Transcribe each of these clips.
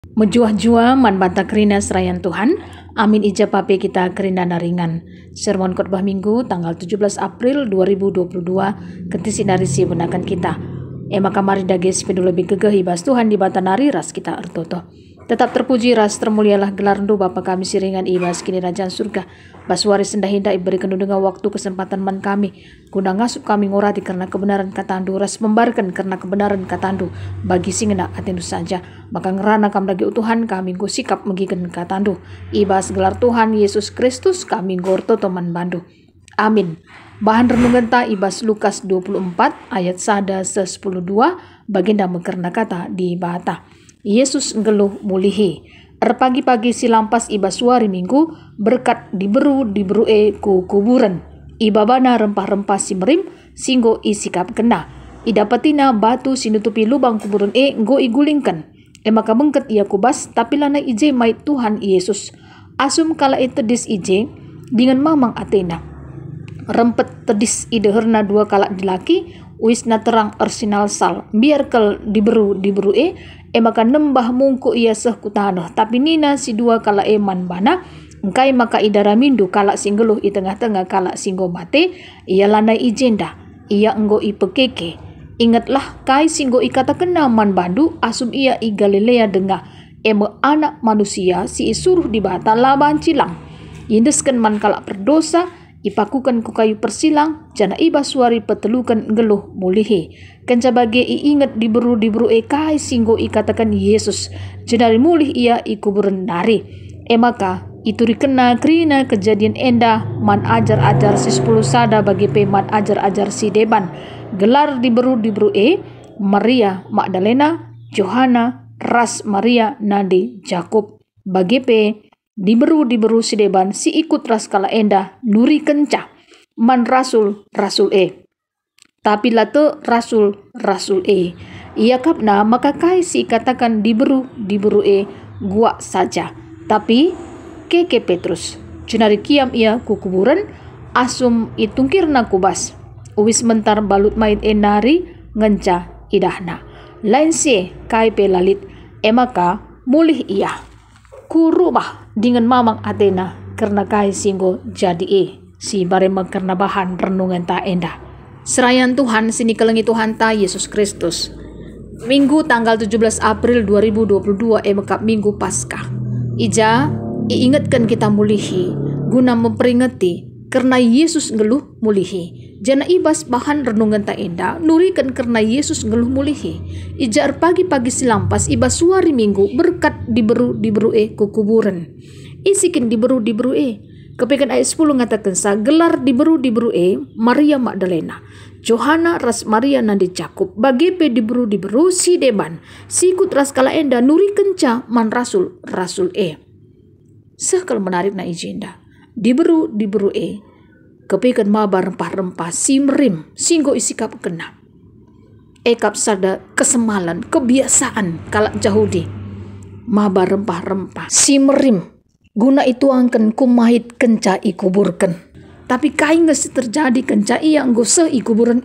Menjua-jua man banta kerina serayan Tuhan. Amin ija pape kita kerina naringan. Sermon khotbah Minggu tanggal 17 April 2022 ketisi dari si benakan kita. Ema kamari dages pedu lebih gegeh ibas Tuhan di bata nari ras kita ertoto. Tetap terpuji ras termulialah gelar ndu Bapa kami siringan ibas kini rajaan surga. Baswari sendah hinda iberikan dengan waktu kesempatan man kami. Guna ngasup kami ngorati karena kebenaran katandu. Ras membarkan karena kebenaran katandu. Bagi singena atendu saja. Maka ngerana kam lagi utuhan kami go sikap megikan katandu. Ibas gelar Tuhan Yesus Kristus kami gorto teman bandu. Amin. Bahan renungan ta ibas Lukas 24 ayat sada 10:2 baginda mekerna kata di bata. Yesus ngeluh mulihi. Pagi-pagi silampas iba suari minggu berkat diberu ku kuburan. Iba bana rempah-rempah simerim singgo isikap kena. Ida patina batu sinutupi lubang kuburan nggo igulingkan. Maka bengket ia kubas tapi lana ije mai Tuhan Yesus. Asum kala tedis ije dengan mamang Athena. Rempet tedis ide herna dua kala dilaki wisna terang arsenal sal biar kel diberu maka nembah mungku ia seh kutanoh tapi nina si dua kala eman bana engkai maka idara mindu kala singgeluh i tengah-tengah kala singgo mate ia lanai ijenda ia enggo ipekeke ingatlah kai singgo ikata kenaman bandu asum ia i Galilea denga anak manusia si isuruh di bata laban cilang yindesken man kala berdosa ipakukan ku kayu persilang jana iba suari petelukan ngeluh mulihi kenca bagi ingat diberu kai singgo ikatakan Yesus jenari mulih ia ikuburan nari maka itu rikena krina kejadian enda man ajar si 10 sada bagi peman ajar si deban gelar diberu Maria Magdalena Johana ras Maria nandi Jakob bagi pe diberu si deban si ikut ras kala enda nuri kenca man rasul tapi late rasul ia kapna maka kai si katakan diberu gua saja tapi keke Petrus jenari kiam ia ku kuburan asum itungkirna kubas uwis mentar balut main enari ngenca idahna lain si kai pelalit maka mulih ia ku rumah dengan mamang Athena karena kai singgo jadi si barema karena bahan renungan ta enda. Serayan Tuhan sini kelengi Tuhan ta Yesus Kristus. Minggu tanggal 17 April 2022 mekap Minggu Paskah. Ija iingatkan kita mulihi guna memperingati karena Yesus ngeluh mulihi. Jana ibas bahan renungan ta enda nurikan karena Yesus ngeluh mulihi. Ijar pagi-pagi silampas ibas suari minggu berkat diberu ku kuburan. Isikin diberu kepekan ayat 10 ngatakan sa gelar diberu Maria Magdalena Johana ras Maria nandi Jakob bagi pe diberu si deban sikut ras kala enda nuri kenca man rasul sekal menarik na ijenda diberu kepekan mabar rempah-rempah simrim singgo isikap kena ekap sada kesemalan kebiasaan kalak Yahudi mabar rempah-rempah simrim guna itu angken kumahit kenca ikuburkan tapi kai ngesi terjadi kenca ia nggo se ikuburan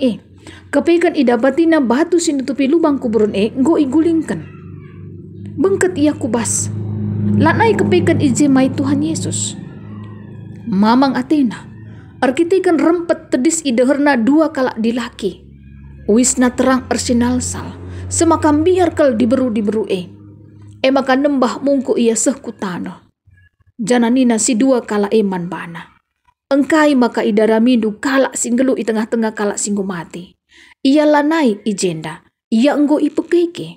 kepekan idapatina batu sinutupi lubang kuburan nggo igulingkan bengket ia kubas lanai kepekan ije mai Tuhan Yesus mamang Athena arkitikan rempet tedis ideherna dua kala dilaki wisna terang arsenal sal semakam biar kel diberu maka nembah mungku ia seh kutano jananina si dua kala eman bana engkai maka idara mindu kala singgelu i tengah-tengah kala singgo mati ia lanai ijenda ia enggo ipekeke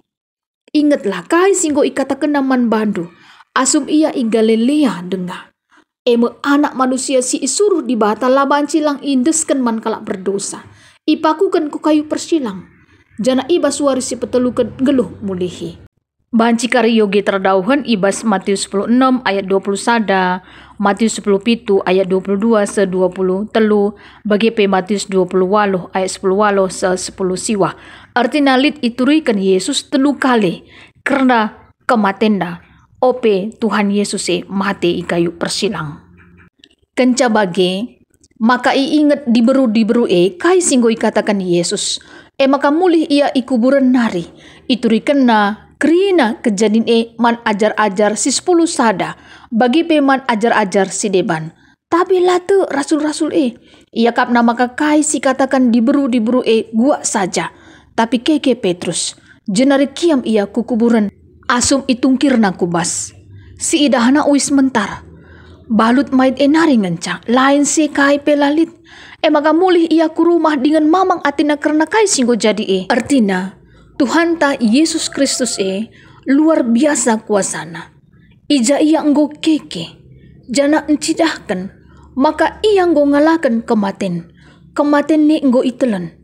ingatlah kai singgo ikata kenaman bandu asum ia i Galilea denga anak manusia si isuruh di bata laban cilang indesken man kala berdosa ipakukan ku kayu persilang jana iba suari si petelukan geluh mulihi. Banci kari yogi terdauhan ibas Matius 10:6 ayat 20 sada, Matius 10:7 ayat 22 se 20 telu, bagi pe Matius 20 ayat 10 se 10 siwa. Artina lit iturikan Yesus telu kali karena kematenda ope Tuhan Yesus mati i kayu persilang. Kenca bagi maka iingat diberu kai singgo ikatakan Yesus maka mulih ia ikuburan nari iturikenna Kerina kejadian man ajar-ajar si 10 sada, bagi peman ajar-ajar si deban. Tapi latu rasul-rasul ia kap nama kakai si katakan diburu gua saja. Tapi keke Petrus, jenari kiam ia kukuburan, asum itungkir na kubas. Si idahana uis mentar, balut mait enari ngencang, lain si kai pelalit. Maka mulih ia ku rumah dengan mamang atina karena kai singgo jadi Artina, Tuhan ta Yesus Kristus luar biasa kuasana. Ija ia enggo keke, jana encidahkan, maka ia enggo ngalakan kematen. Kematen ni enggo itelan.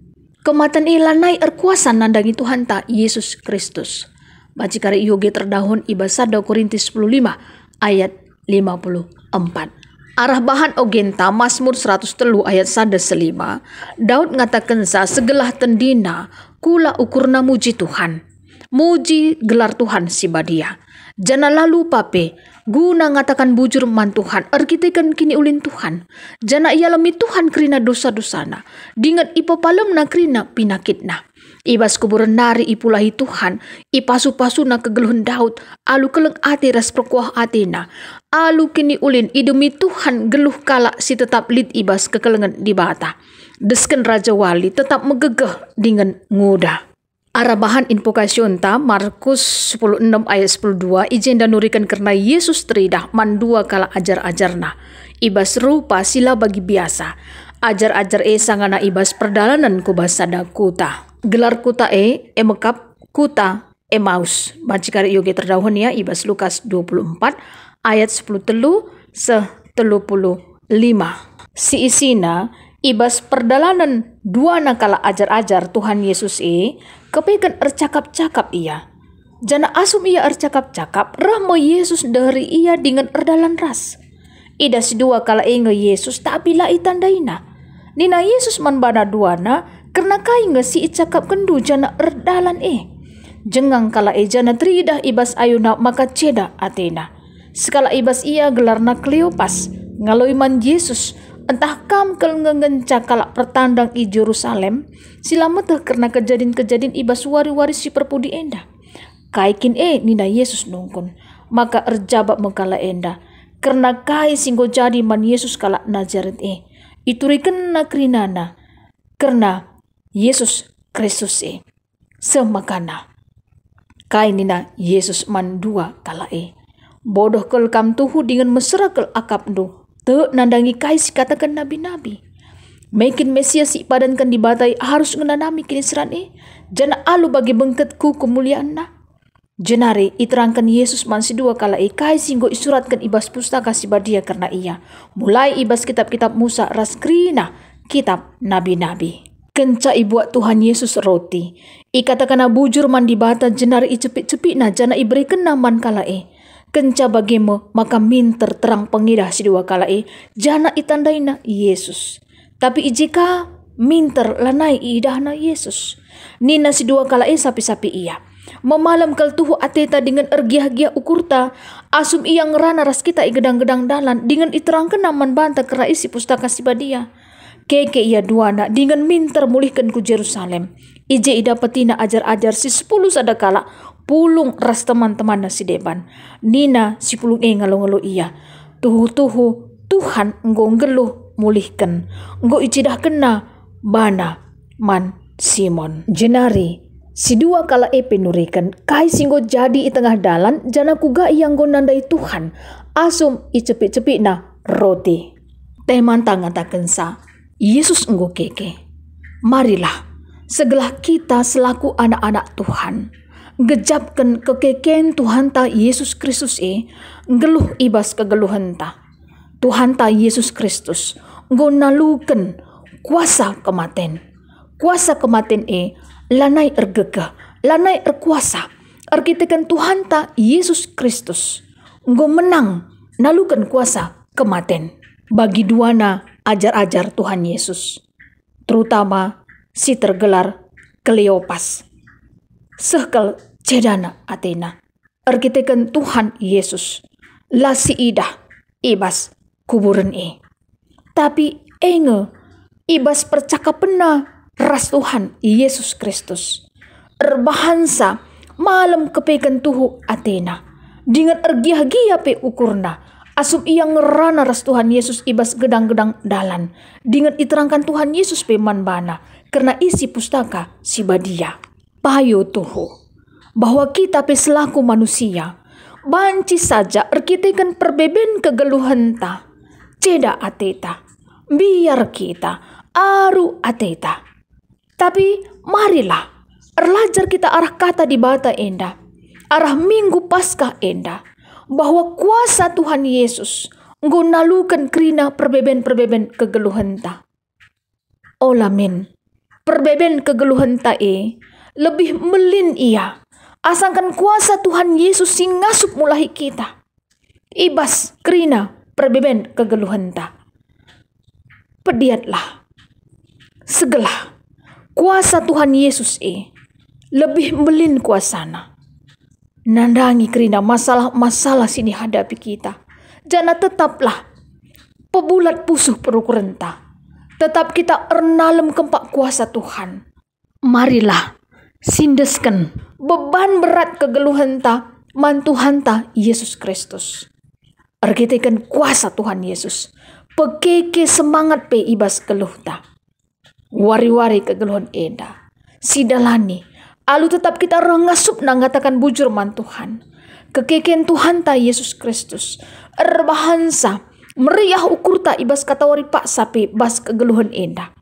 Kematen lanai erkuasa nandangi Tuhan ta Yesus Kristus. Bacikari yoge terdahun ibas 1 Korintus 10:5 ayat 54. Arah bahan ogenta Mazmur 103 ayat 1:5. Daud ngatakan segelah tendina kula ukurna muji Tuhan. Muji gelar Tuhan si badia. Jana lalu pape guna ngatakan bujur man Tuhan. Erkitekan kini ulin Tuhan. Jana ia lemi Tuhan kerina dosa-dosana. Dingat ipo palem na kerina pinakitna. Ibas kuburan nari ipulahi Tuhan, ipasu-pasu na kegeluhan Daud, alu keleng ati ras perkuah atina, alu kini ulin idemi Tuhan geluh kala si tetap lid ibas kekelengan di bata. Desken Raja Wali tetap megegeh dengan nguda. Arabahan invokasyon ta Markus 10:6 ayat 10:2 ijen dan nurikan karena Yesus teridah mandua kala ajar-ajarna. Ibas rupa sila bagi biasa. Ajar-ajar sangana ibas perdalanan kubasada kuta. Gelar kuta mekap kuta Emaus. Bacikari yoge terdahun ya ibas Lukas 24 ayat 10 35. Si isina ibas perdalanan dua nakala ajar-ajar Tuhan Yesus kepekan ercakap-cakap ia. Jana asum ia ercakap-cakap rahmo Yesus dari ia dengan erdalan ras. Ida si dua kala nge Yesus tak bila itandaina. Nina Yesus man bana duana karena kai nge si icakap kendu jana erdalan Jengang kala jana tridah ibas ayuna maka ceda Athena. Sekala ibas ia gelarna Kleopas ngaloiman Yesus entah kam kel ngengenca kala pertandang i Jerusalem sila meteh karena kejadian-kejadian ibas wari-wari si perpudi enda. Kaikin nina Yesus nungkun maka erjabak mengkala enda karena kai singgo jadi man Yesus kala Nazaret ituriken na krinana karena Yesus Kristus semakana kai nina Yesus man dua kala bodoh kel kam tuhu dengan mesra kel akap do te nandangi kai si katakan nabi-nabi mekin Mesias si padankan dibatai harus ngenanami kini seran jana alu bagi bengketku kemuliaan na jenari iterangkan Yesus man si dua kala kai singgo isuratkan ibas pustaka si badia karena ia mulai ibas kitab-kitab Musa raskrina kitab nabi-nabi. Kenca ibuat Tuhan Yesus roti. Ikatakan bujur man dibata jenari icepik-cepik na jana iberikan naman kala Kenca bagimo maka minter terang pengidah si dua kala jana itandai na Yesus. Tapi ijika minter lanai idahna Yesus. Nina si dua kala sapi-sapi ia. Memalam kal tuhu ateta dengan ergiah-giah ukurta asum ia ngerana ras kita gedang-gedang dalan dengan iterangkan naman banta kera isi pustaka si badia. Keke ia duana dengan minter mulihkan ku Jerusalem. Ije idapatina ajar-ajar si 10 sadakala pulung ras teman-teman si deban. Nina si pulung ngalo-ngalo ia. Tuhu-tuhu Tuhan enggo ngeluh mulihkan. Enggo icidah kena bana man Simon. Jenari si dua kala penurikan kai singgo jadi i tengah dalan jana kuga yang go nandai Tuhan asum i cepik-cepik na roti. Teman tangataken sa Yesus enggo keke. Marilah segelah kita selaku anak-anak Tuhan gejapkan kekeken Tuhan ta Yesus Kristus ngeluh ibas kegeluhan ta. Tuhan ta Yesus Kristus enggo naluken kuasa kematen. Kuasa kematen lanai ergegah, lanai erkuasa. Erkitekan Tuhan ta Yesus Kristus enggo menang nalukan kuasa kematen. Bagi duana ajar-ajar Tuhan Yesus, terutama si tergelar Kleopas, sekel cedana Athena. Erkitekan Tuhan Yesus lasi idah ibas kuburan tapi enge ibas percakapena ras Tuhan Yesus Kristus erbahansa malam kepekan tuhu atena. Dengan ergiah-giah pe ukurna. Asup ia ngerana ras Tuhan Yesus ibas gedang-gedang dalan. Dengan iterangkan Tuhan Yesus pe manbana. Karena isi pustaka si badia. Payo tuhu. Bahwa kita pe selaku manusia. Banci saja erkitekan perbeben kegeluhenta. Ceda ateta. Biar kita aru ateta. Tapi marilah. Erlajar kita arah kata di bata enda. Arah minggu Paskah enda. Bahwa kuasa Tuhan Yesus nggunalukan kerina perbeben-perbeben kegeluhenta. Olamin. Perbeben kegeluhenta lebih melin ia. Asangkan kuasa Tuhan Yesus sing ngasup mulahi kita. Ibas kerina perbeben kegeluhenta. Pediatlah. Segelah. Kuasa Tuhan Yesus lebih melin kuasana. Nandangi kerina masalah-masalah sini hadapi kita. Jana tetaplah pebulat pusuh perukurenta. Tetap kita ernalem kempak kuasa Tuhan. Marilah sindeskan beban berat kegeluhenta mantuhanta Yesus Kristus. Erkitekan kuasa Tuhan Yesus. Pekeke semangat pe ibas geluhta. Wari-wari kegeluhan enda. Sidalani. Alu tetap kita rengasup nanggatakan bujur man Tuhan. Kekeken Tuhan ta Yesus Kristus. Erbahansa. Meriah ukur ta ibas katawari pak sapi bas kegeluhan enda.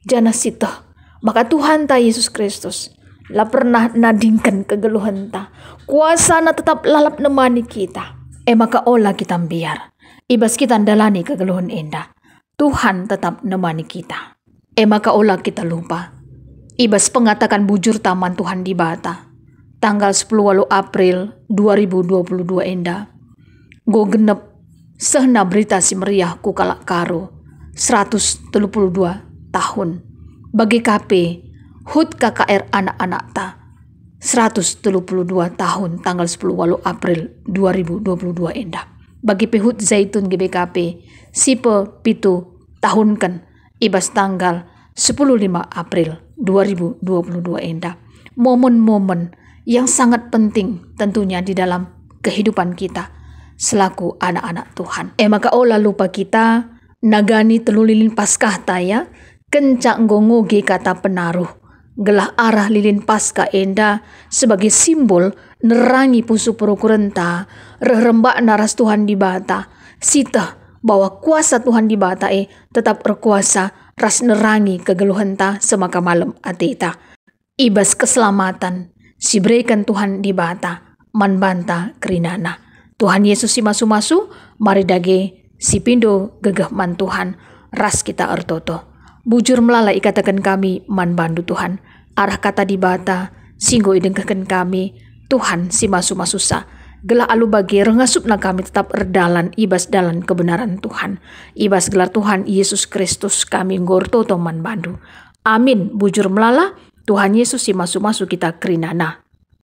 Jana sitah. Maka Tuhan ta Yesus Kristus. La pernah nadingkan kegeluhan ta. Kuasa na tetap lalap nemani kita. Maka olah kita biar. Ibas kita dalani kegeluhan enda. Tuhan tetap nemani kita. Maka olah kita lupa. Ibas pengatakan bujur taman Tuhan di bata. Tanggal 10 April 2022 enda. Go genep sehna berita si meriah ku kalak karo 132 tahun. Bagi KP HUT KKR anak-anak ta 132 tahun tanggal 10 April 2022 enda. Bagi PHUT Zaitun GBKP sipe pitu tahun kan ibas tanggal 15 April 2022 enda. Momen-momen yang sangat penting tentunya di dalam kehidupan kita selaku anak-anak Tuhan. Maka olah lupa kita nagani telulilin Paskah taya kencak ngongoge kata penaruh. Gelah arah lilin Paskah enda sebagai simbol nerangi pusu perukurenta rerembak naras Tuhan di bata. Sita bahwa kuasa Tuhan di bata tetap berkuasa ras nerangi kegeluhenta semaka malam atita. Ibas keselamatan si berikan Tuhan di bata manbanta kerinana. Tuhan Yesus si masu-masu mari dage si pindo gegah man Tuhan ras kita ertoto. Bujur melalai ikatakan kami man bandu Tuhan. Arah kata di bata singgo idengkakan kami Tuhan si masu-masu sa. Gelah alu bagi rengasup na kami tetap erdalan ibas dalan kebenaran Tuhan. Ibas gelar Tuhan Yesus Kristus kami ngorto toman bandu. Amin. Bujur melala Tuhan Yesus si masu-masu kita kerinana.